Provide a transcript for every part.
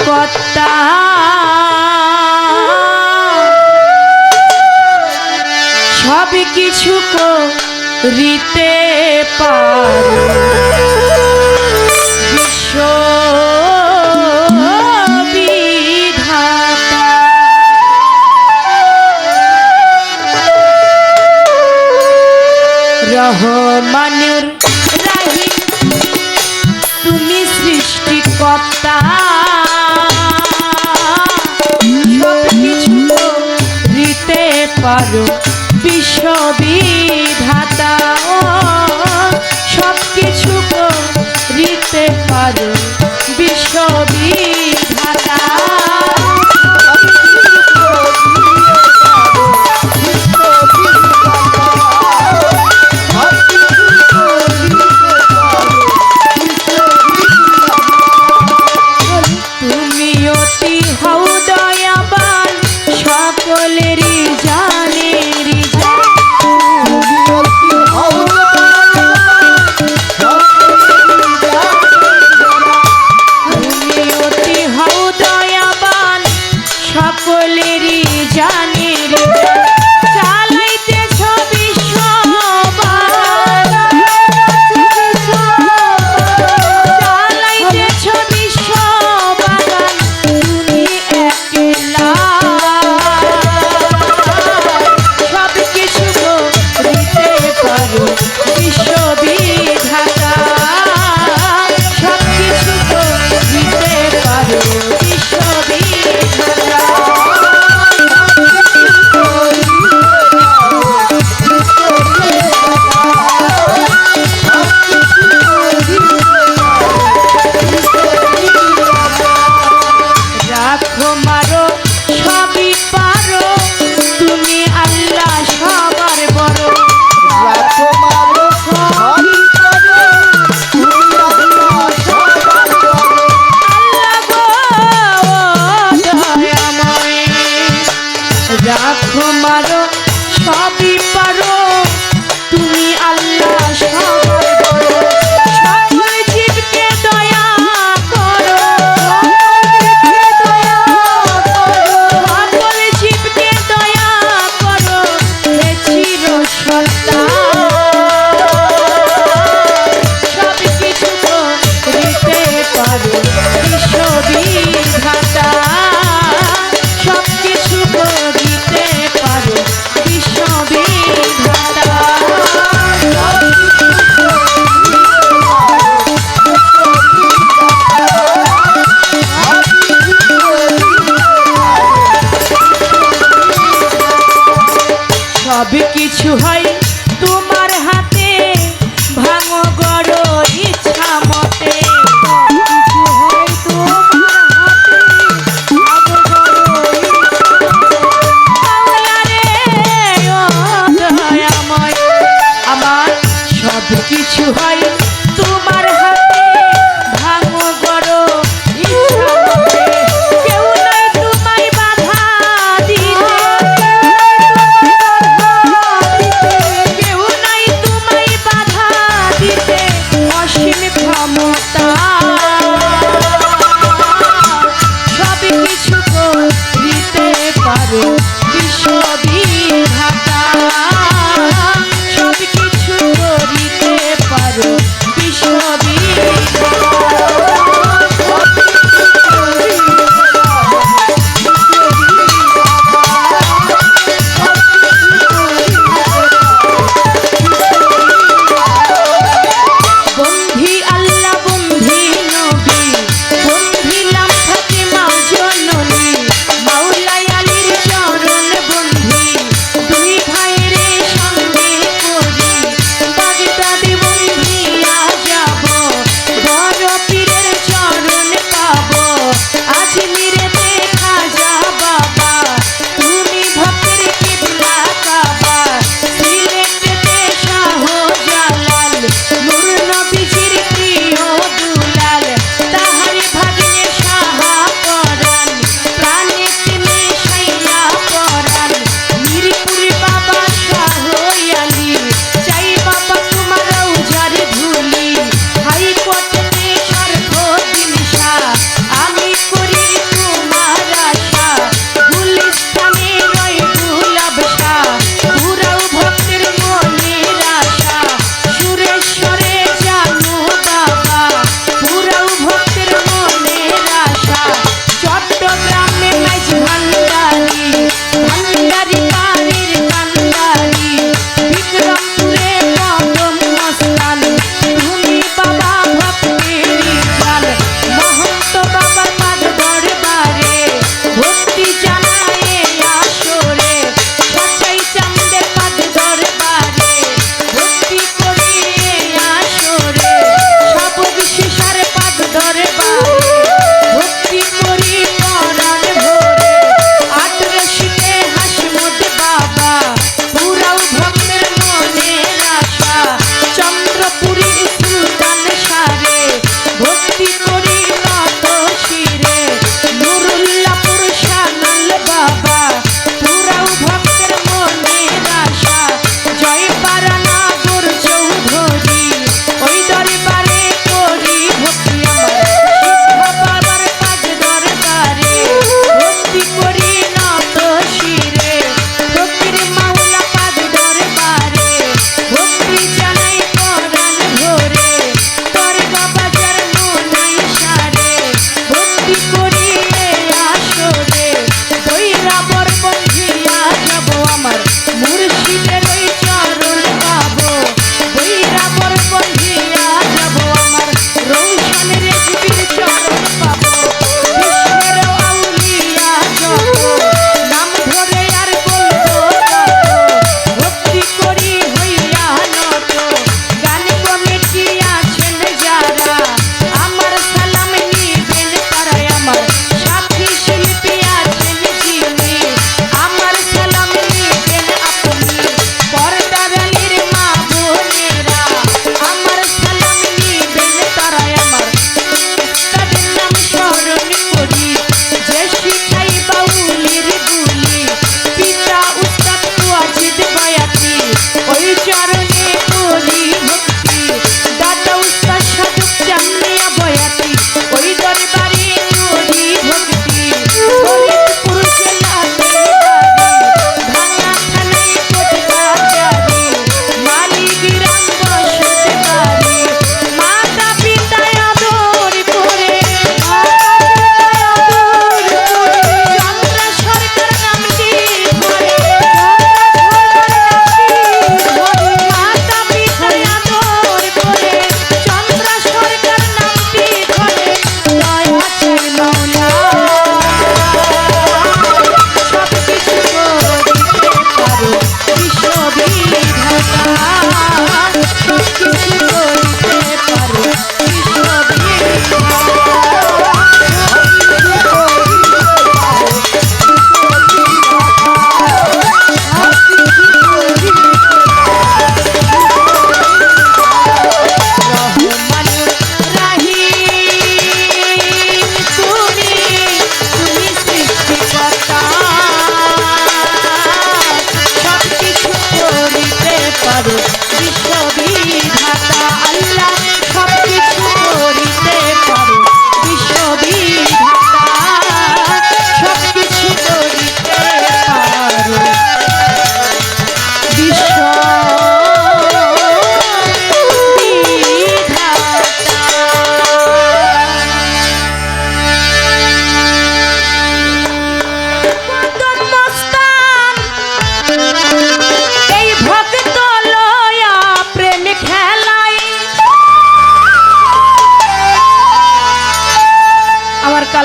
কর্তা সব কিছু করিতে পারে বিশ্ব বিধাতা। রহমানুর রাহিম তুমি সৃষ্টিকর্তা সব কিছু করিতে পারো বিশ্ববিধাতা সব কিছু করিতে পারো বিশ্ববিধাতা। তুমি অতি হও দয়াবান সকলেরই জানের সকলেরই জানির চালাইতেছ বিশ্ব চালাইতেছ বিশ্ব বাগান তুমি একলা সব কিছু করিতে পারো বিশ্ববিধাতা সব কিছু করিতে পারো বিশ্ববিধাতা। রাখো মারো সবই পারো তুমি আল্লাহ সবার বড় রাখো মারো সবই পারো তুমি আল্লাহ সবার বড় আল্লাহ গো দয়াময় রাখো মারো সবই পারো তুমি আল্লাহ সবার বড় সকল জীবকে দয়া করো সকল জীবকে দয়া করো হে চিরসত্তা সব কিছু করিতে পারো বিশ্ববিধাতা সব কিছু করিতে পারো বিশ্ববিধাতা। সব কিছু হয় তোমার হাতে ভাঙো গড় ইচ্ছা মতে সব কিছু হয় তোমার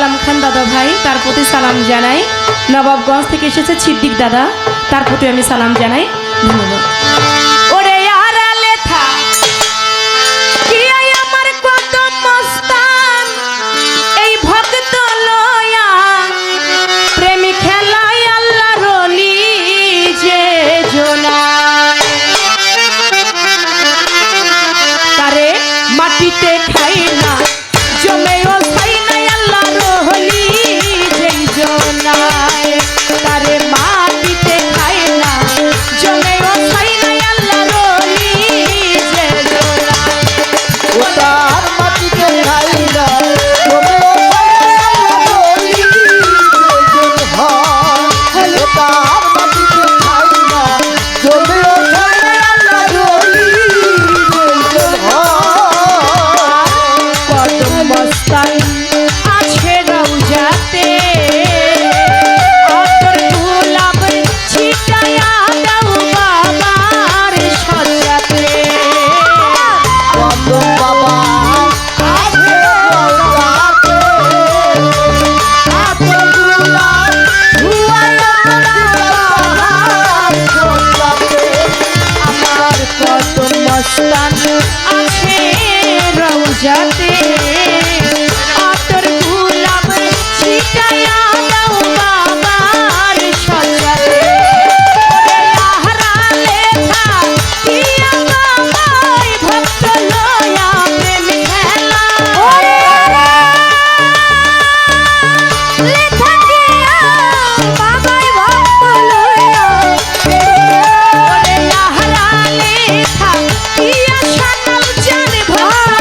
কালাম খান দাদা ভাই, তার প্রতি সালাম জানাই। নবাবগঞ্জ থেকে এসেছে সিদ্দিক দাদা, তার প্রতি আমি সালাম জানাই। ধন্যবাদ। ওরে আড়ালে থাক কি আমার কত মস্তান, এই ভক্ত লয়া প্রেমী খেলায় আল্লাহ রলি যে জোনায়, তারে মাটিতে খাই না জমেও ছাই নাই আল্লাহ রলি যে জোনায়, তারে মাটিতে খাই না জমেও ছাই নাই আল্লাহ রলি যে জোনায়। ওটার মাটিতে খাই না জমেও ছাই যাতে আতর গোলাপ ছিটায়া দাও বাবার সাজাতে, ওরে আহরালে থাকিয়া বাবাই ভক্ত লয়া প্রেম খেলা, ওরে আহরালে থাকিয়া বাবাই ভক্ত লয়া, ওরে আহরালে থাকিয়া সানাল জান ভালো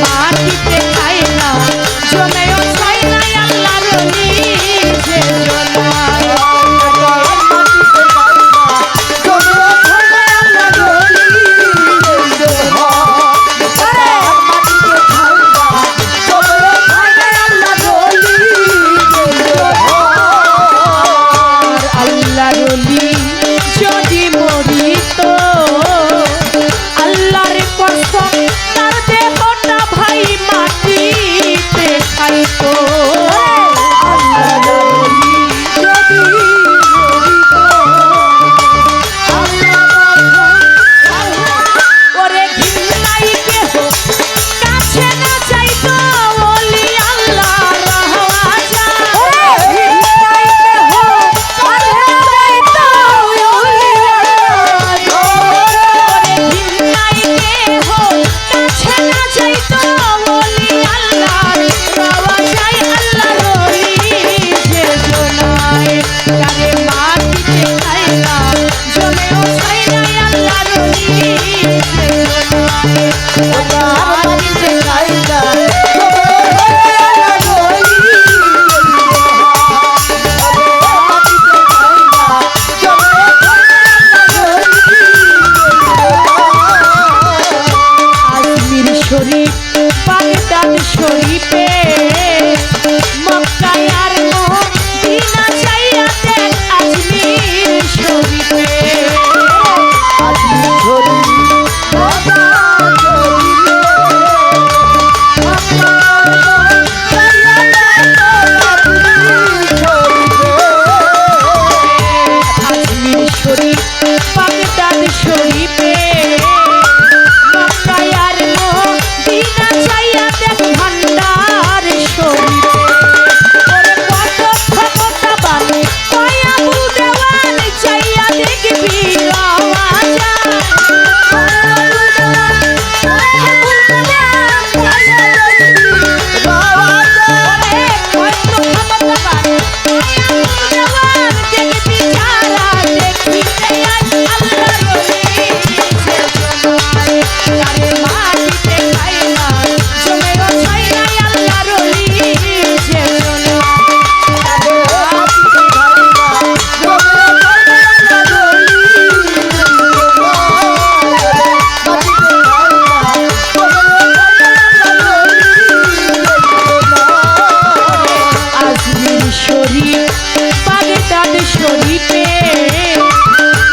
মাটিতে খাই না জমেও ছাই নাই আল্লাহ রলি যে জোনায়, আল্লাহ রলি যদি মরিত আল্লাহর কসম তার দেহটা ভাই মাটিতে খাইতো, আল্লাহ রলি যদি মরিত ওরে ঘিন্নাই কেহ কাছে না চাইতো ওলি আল্লাহ রহওয়া যায়, ঘিন্নাই কেহ কাছে না চাইতো ওলি আল্লাহ, ওরে ঘিন্নাই কেহ কাছে না চাইতো ওলি আল্লাহ রহওয়া যায়, আল্লাহ রলি যে জোনায়, তারে মাটিতে খাই না জমেও ছাই নাই আল্লাহ রলি যে জোনায়, মাটিতে খাই না আজমির শরীফ বাগদাদ শরীফে মক্কায় আর মদিনা যাইয়া দেখ আজমির শরীফে, আজমির শরীফ বাগদাদ শরীফে মক্কায় আর মদিনা যাইয়া দেখ ভান্ডার শরীফে, ওরে কত ক্ষমতাবান কয়াবুল দেওয়ান যাইয়া দেখবি পাওয়া যায়, কয়াবুল দেওয়ান যাইয়া দেখবি পাওয়া যায়, ওরে কত ক্ষমতাবান কয়াবুল দেওয়ান দেখবি যারা দেখিতে আল্লাহ রলি যে জোনায়, তারে মাটিতে খাই না জমেও ছাই নাই আল্লাহ রলি যে জোনায়, তারে মাটিতে খাই না জমেও ছাই নাই আল্লাহ রলি আজমির শরীফ বাগদাদ শরীফে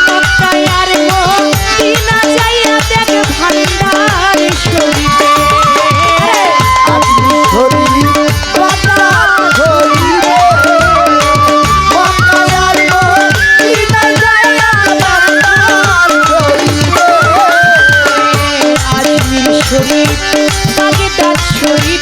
মক্কায় আর মদিনা যাইয়া দেখ ভান্ডার শরীফে আজমির শরীফ বাগদাদ শরীফে মক্কা আর মদিনা যায় বাগদাদ শরীফে আজমির শরীফ বাগদাদ শরীফ